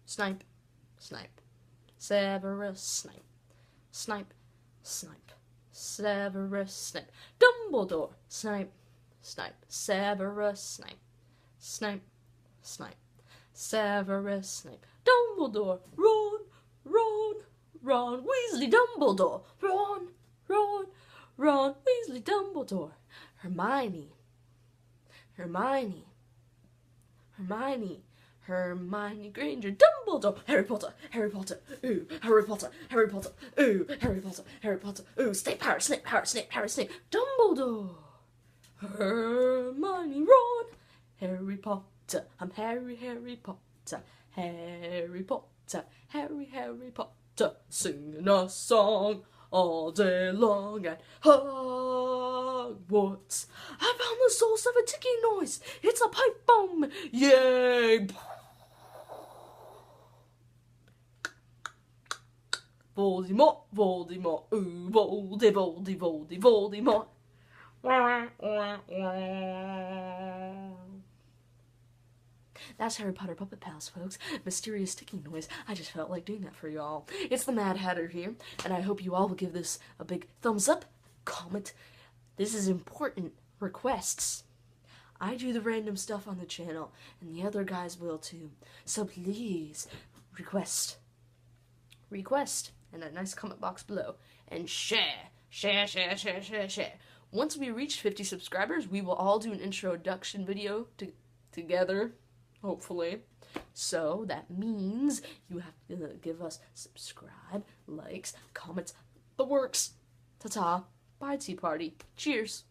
Snipe, Snipe, Severus Snape, Snipe, Snipe, Severus Snape, Dumbledore, Snipe, Snipe, Severus Snape, Snipe, Snipe, Severus Snape, Dumbledore, Ron, Ron, Ron Weasley, Dumbledore, Ron, Ron, Ron Weasley, Dumbledore, Hermione, Hermione, Hermione, Hermione Granger, Dumbledore, Harry Potter, Harry Potter, ooh, Harry Potter, Harry Potter, ooh, Harry Potter, Harry Potter, ooh, Snape, Harry, Snape, Harry, Snape, Harry, Snape, Dumbledore, Hermione, Ron, Harry Potter, I'm Harry, Harry Potter, Harry Potter, Harry, Harry Potter, singing a song all day long at Hogwarts. I found the source of a ticking noise. It's a pipe bomb. Yay! Voldemort, Voldemort, ooh, Voldy, Voldy, Voldy, Voldemort. That's Harry Potter Puppet Pals, folks. Mysterious ticking noise. I just felt like doing that for y'all. It's the Mad Hatter here, and I hope you all will give this a big thumbs up, comment. This is important. Requests. I do the random stuff on the channel, and the other guys will too. So please, request in that nice comment box below, and share. Once we reach 50 subscribers, we will all do an introduction video together, hopefully. So that means you have to give us subscribe, likes, comments, the works. Ta-ta. Bye, Tea Party. Cheers.